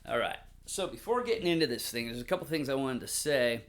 All right. So before getting into this thing, there's a couple things I wanted to say.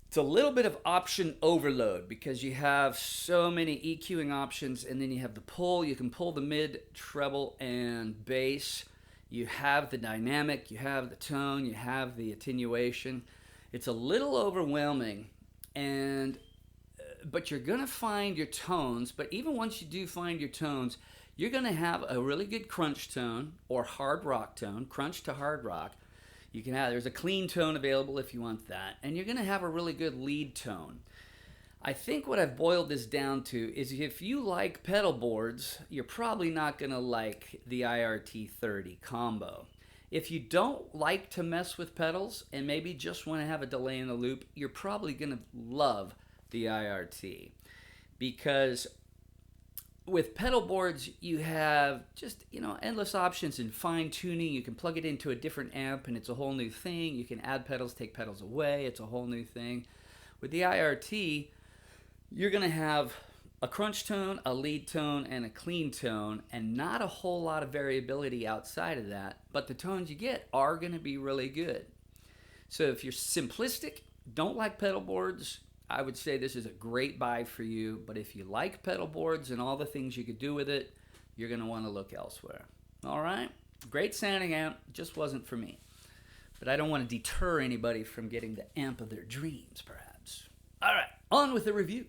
It's a little bit of option overload because you have so many EQing options, and then you have the pull. You can pull the mid, treble, and bass. You have the dynamic, you have the tone, you have the attenuation. It's a little overwhelming, and but you're gonna find your tones. But even once you do find your tones, you're gonna have a really good crunch tone or hard rock tone, crunch to hard rock. You can have, there's a clean tone available if you want that, and you're gonna have a really good lead tone. I think what I've boiled this down to is if you like pedal boards, you're probably not gonna like the IRT 30 combo. If you don't like to mess with pedals and maybe just want to have a delay in the loop, you're probably gonna love the IRT, because with pedal boards you have just endless options in fine tuning. You can plug it into a different amp and it's a whole new thing. You can add pedals, take pedals away, it's a whole new thing. With the IRT, you're going to have a crunch tone, a lead tone, and a clean tone, and not a whole lot of variability outside of that, but the tones you get are going to be really good. So if you're simplistic, don't like pedal boards, I would say this is a great buy for you. But if you like pedal boards and all the things you could do with it, you're going to want to look elsewhere. All right? Great sounding amp, just wasn't for me. But I don't want to deter anybody from getting the amp of their dreams, perhaps. All right, on with the review.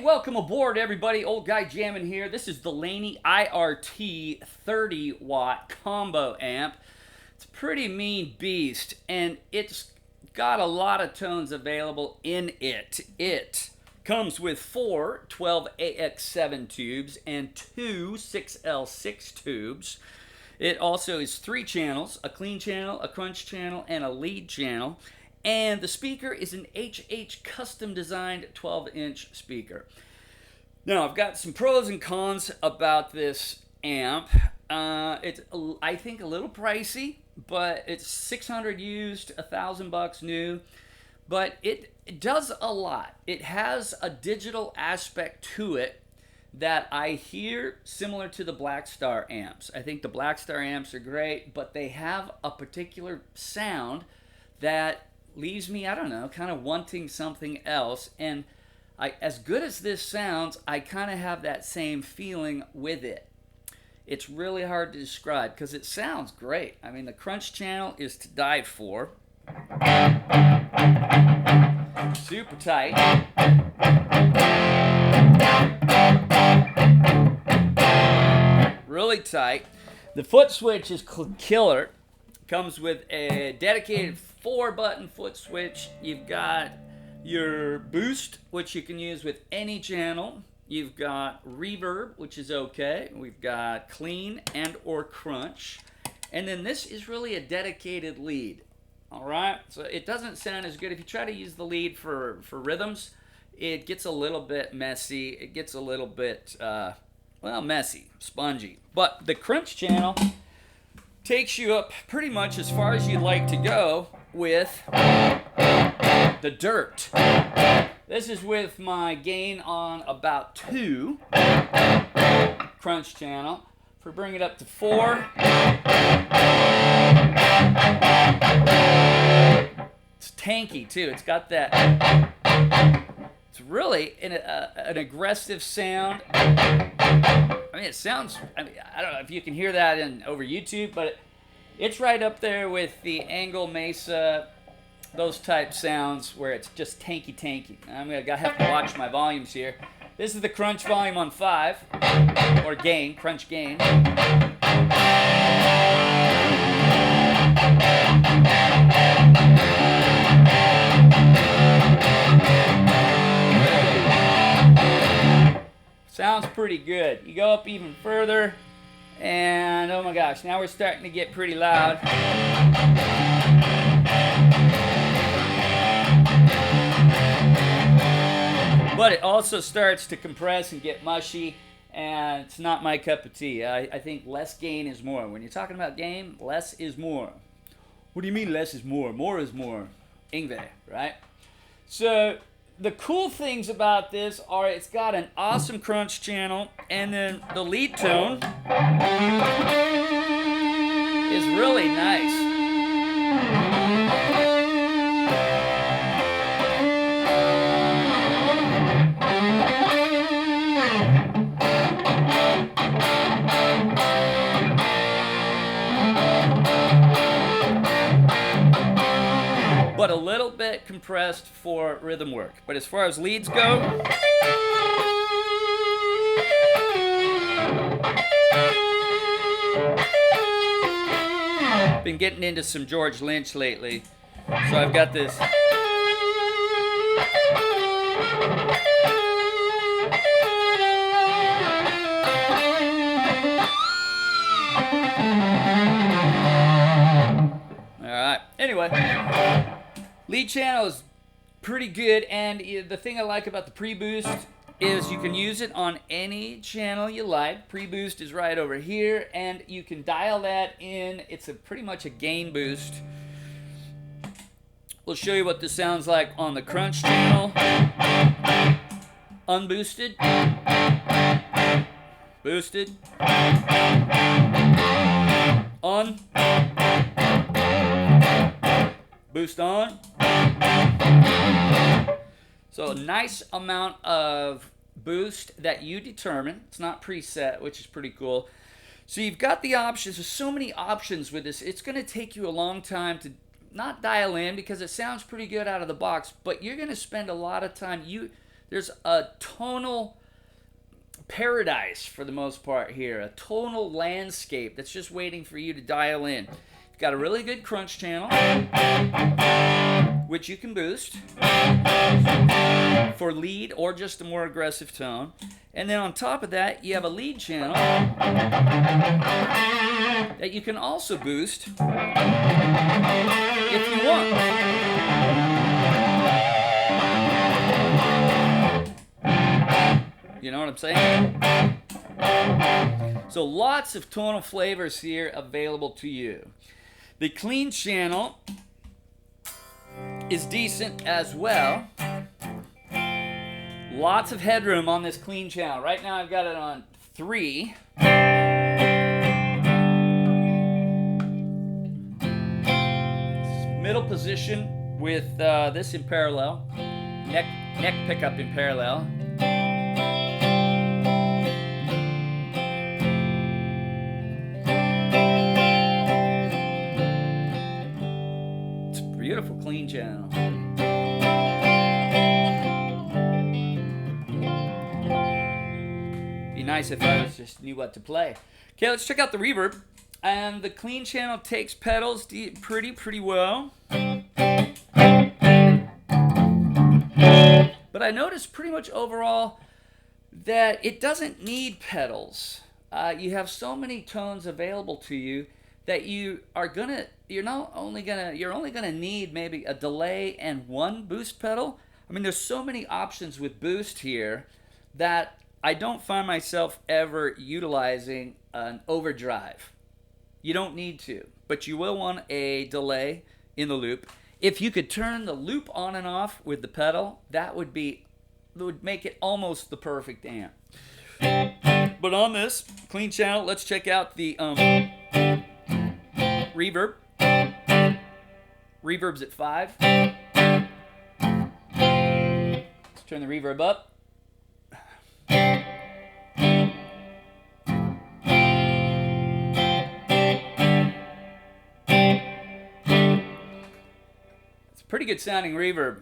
Welcome aboard, everybody. Old Guy Jammin' here. This is the Laney IRT 30-watt combo amp. It's a pretty mean beast, and it's got a lot of tones available in it. It comes with 4 12AX7 tubes and 2 6L6 tubes. It also is 3 channels, a clean channel, a crunch channel, and a lead channel. And the speaker is an HH custom designed 12-inch speaker. Now, I've got some pros and cons about this amp. It's, I think, a little pricey, but it's 600 used, $1,000 new. But it does a lot. It has a digital aspect to it that I hear similar to the Black Star amps. I think the Black Star amps are great, but they have a particular sound that leaves me, I don't know, kind of wanting something else. And as good as this sounds, I kind of have that same feeling with it. It's really hard to describe because it sounds great. I mean, the crunch channel is to die for. Super tight. tight. The foot switch is killer. Comes with a dedicated 4-button foot switch. You've got your boost, which you can use with any channel. You've got reverb, which is okay. We've got clean and or crunch. And then this is really a dedicated lead. All right, so it doesn't sound as good. If you try to use the lead for rhythms, it gets a little bit messy. It gets a little bit, well, messy, spongy. But the crunch channel takes you up pretty much as far as you'd like to go with the dirt. This is with my gain on about 2 crunch channel. If we bring it up to 4, it's tanky too. It's got that, it's really an aggressive sound. I mean, it sounds, I don't know if you can hear that over YouTube, but it's right up there with the Angle Mesa, those type sounds where it's just tanky. I'm going to have to watch my volumes here. This is the crunch volume on 5, or gain, crunch gain. Sounds pretty good. You go up even further, and oh my gosh, now we're starting to get pretty loud. But it also starts to compress and get mushy, and it's not my cup of tea. I think less gain is more. When you're talking about gain, less is more. What do you mean less is more? More is more. Ingve, right? So the cool things about this are it's got an awesome crunch channel, and then the lead tone is really nice. But a little bit compressed for rhythm work. But as far as leads go, been getting into some George Lynch lately. So I've got this. All right. Anyway. Lead channel is pretty good, and the thing I like about the pre-boost is you can use it on any channel you like. Pre-boost is right over here, and you can dial that in. It's pretty much a gain boost. We'll show you what this sounds like on the crunch channel. Unboosted. Boosted. On. Boost on. So a nice amount of boost that you determine. It's not preset, which is pretty cool. So you've got the options. There's so many options with this. It's going to take you a long time to not dial in because it sounds pretty good out of the box, but you're going to spend a lot of time. There's a tonal paradise for the most part here, a tonal landscape that's just waiting for you to dial in. You've got a really good crunch channel, which you can boost for lead or just a more aggressive tone. And then on top of that, you have a lead channel that you can also boost if you want. You know what I'm saying? So lots of tonal flavors here available to you. The clean channel is decent as well. Lots of headroom on this clean channel. Right now I've got it on 3. Middle position with this in parallel. Neck pickup in parallel. It's a beautiful clean channel. Be nice if I just knew what to play. Okay, let's check out the reverb. And the clean channel takes pedals pretty well. But I noticed pretty much overall that it doesn't need pedals. You have so many tones available to you that you're only gonna need maybe a delay and one boost pedal. I mean, there's so many options with boost here that I don't find myself ever utilizing an overdrive. You don't need to, but you will want a delay in the loop. If you could turn the loop on and off with the pedal, that would make it almost the perfect amp. But on this clean channel, let's check out the reverb. Reverb's at 5. Let's turn the reverb up. It's pretty good sounding reverb.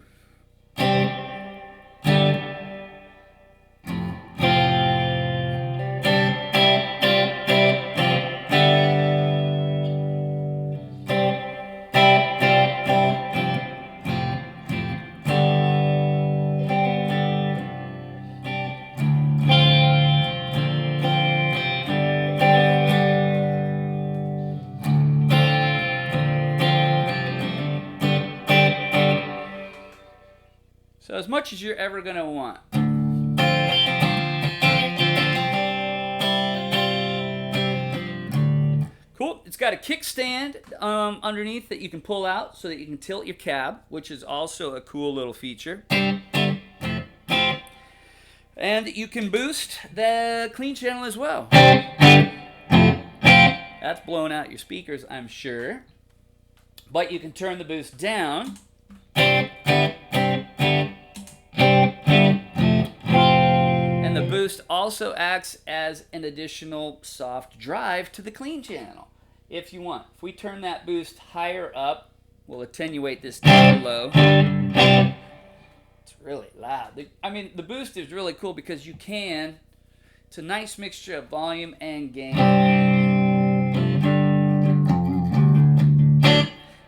So as much as you're ever going to want. Cool. It's got a kickstand underneath that you can pull out so that you can tilt your cab, which is also a cool little feature. And you can boost the clean channel as well. That's blowing out your speakers, I'm sure. But you can turn the boost down. The boost also acts as an additional soft drive to the clean channel if you want. If we turn that boost higher up, we'll attenuate this down low. It's really loud. I mean, the boost is really cool because it's a nice mixture of volume and gain.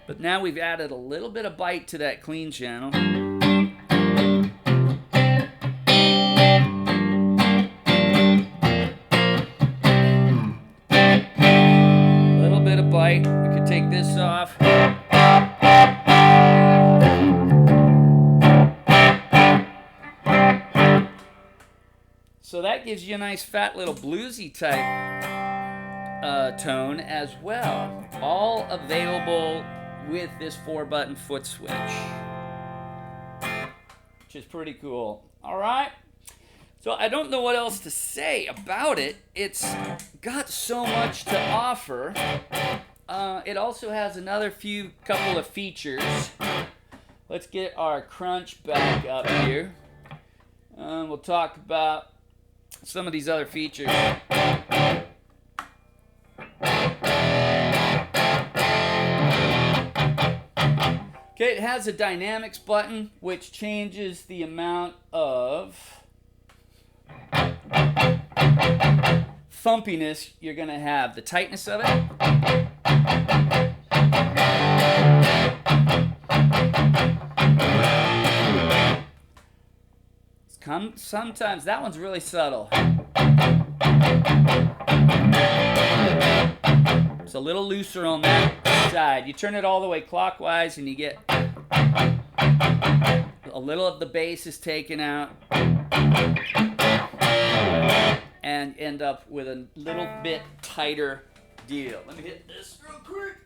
But now we've added a little bit of bite to that clean channel. We could take this off. So that gives you a nice fat little bluesy type tone as well. All available with this 4-button foot switch, which is pretty cool. All right. So I don't know what else to say about it. It's got so much to offer. It also has another couple of features. Let's get our crunch back up here. We'll talk about some of these other features. Okay, it has a dynamics button, which changes the amount of thumpiness you're going to have, the tightness of it. Sometimes that one's really subtle. It's a little looser on that side. You turn it all the way clockwise and you get a little of the bass is taken out and end up with a little bit tighter deal. Let me hit this real quick.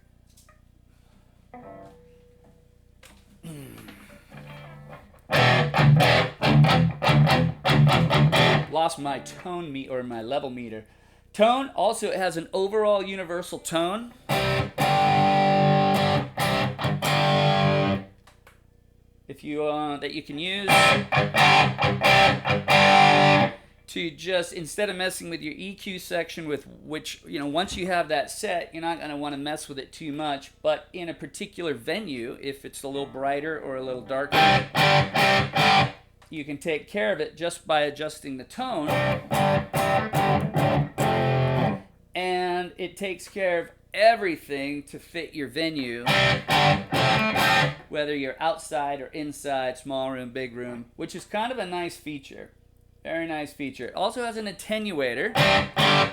Lost my tone or my level meter. Tone also has an overall universal tone. If you that you can use to just, instead of messing with your EQ section, with which, once you have that set, you're not going to want to mess with it too much. But in a particular venue, if it's a little brighter or a little darker, you can take care of it just by adjusting the tone. it takes care of everything to fit your venue, whether you're outside or inside, small room, big room, which is kind of a nice feature. Very nice feature. It also has an attenuator,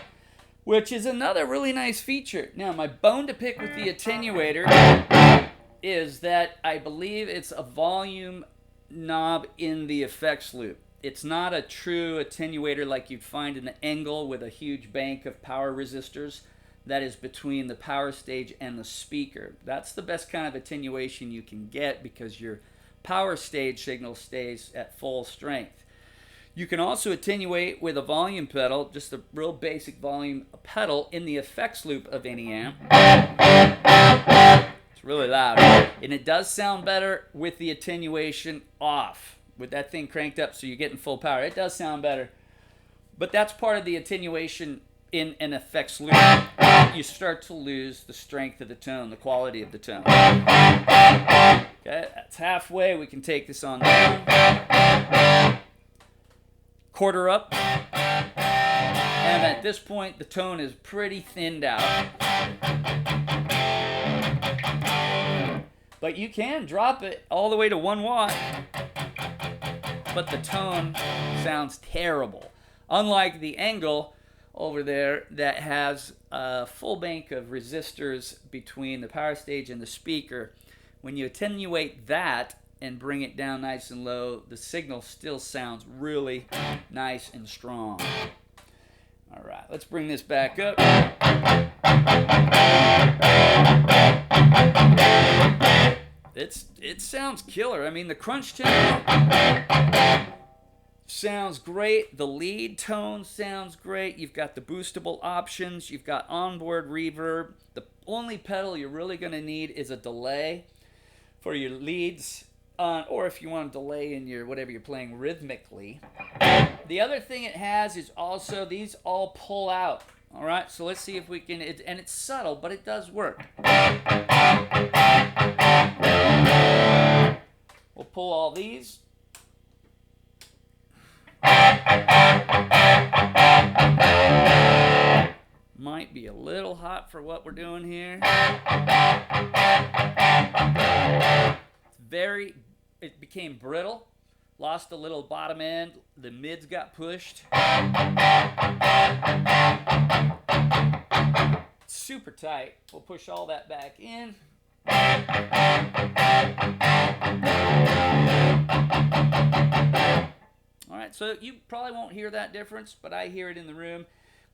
which is another really nice feature. Now, my bone to pick with the attenuator is that I believe it's a volume knob in the effects loop. It's not a true attenuator like you'd find in the Engel with a huge bank of power resistors that is between the power stage and the speaker. That's the best kind of attenuation you can get because your power stage signal stays at full strength. You can also attenuate with a volume pedal, just a real basic volume pedal in the effects loop of any amp. It's really loud. And it does sound better with the attenuation off. With that thing cranked up so you're getting full power. It does sound better. But that's part of the attenuation in an effects loop. You start to lose the strength of the tone, the quality of the tone. Okay, that's halfway. We can take this on down. Quarter up. And at this point, the tone is pretty thinned out. But you can drop it all the way to 1 watt. But the tone sounds terrible. Unlike the Engel over there that has a full bank of resistors between the power stage and the speaker. When you attenuate that and bring it down nice and low, the signal still sounds really nice and strong. All right, let's bring this back up. It sounds killer. I mean, the crunch channel sounds great. The lead tone sounds great. You've got the boostable options. You've got onboard reverb. The only pedal you're really going to need is a delay for your leads, or if you want to delay in your whatever you're playing rhythmically. The other thing it has is also these all pull out. All right, so let's see if we can, and it's subtle, but it does work. We'll pull all these. Might be a little hot for what we're doing here. It became brittle, lost a little bottom end, the mids got pushed. Super tight. We'll push all that back in. All right, so you probably won't hear that difference, but I hear it in the room.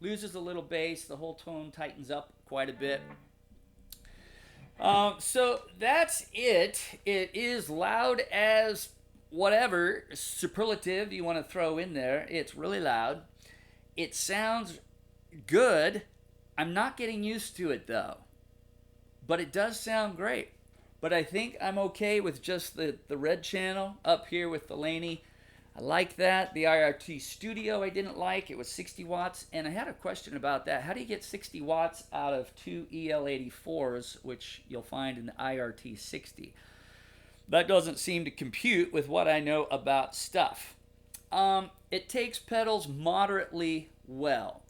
Loses a little bass, the whole tone tightens up quite a bit. So that's it. It is loud as whatever superlative you want to throw in there. It's really loud. It sounds good. I'm not getting used to it though, but it does sound great. But I think I'm okay with just the red channel up here with the Laney. I like that. The IRT Studio I didn't like. It was 60 watts. And I had a question about that. How do you get 60 watts out of two EL84s, which you'll find in the IRT 60? That doesn't seem to compute with what I know about stuff. It takes pedals moderately well.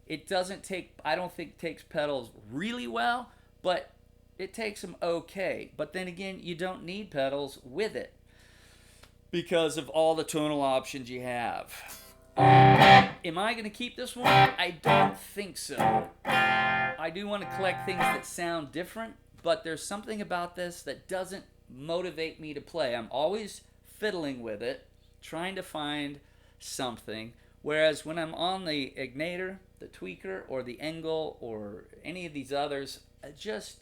It doesn't take, I don't think it takes pedals really well, but it takes them okay. But then again, you don't need pedals with it, because of all the tonal options you have. Am I going to keep this one? I don't think so. I do want to collect things that sound different, but there's something about this that doesn't motivate me to play. I'm always fiddling with it, trying to find something, whereas when I'm on the Ignator, the Tweaker, or the Engel, or any of these others, I just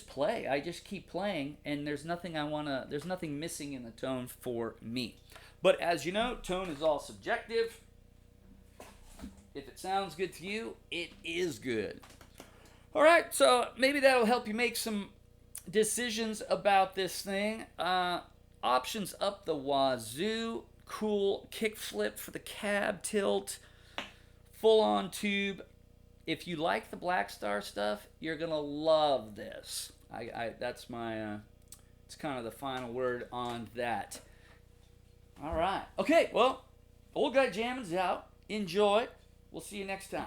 play. I just keep playing, and there's nothing there's nothing missing in the tone for me. But as you know, tone is all subjective. If it sounds good to you, it is good. All right, so maybe that'll help you make some decisions about this thing. Options up the wazoo. Cool kickflip for the cab tilt. Full-on tube. If you like the Black Star stuff, you're going to love this. That's my, it's kind of the final word on that. All right. Okay, well, Old Guy Jammin's out. Enjoy. We'll see you next time.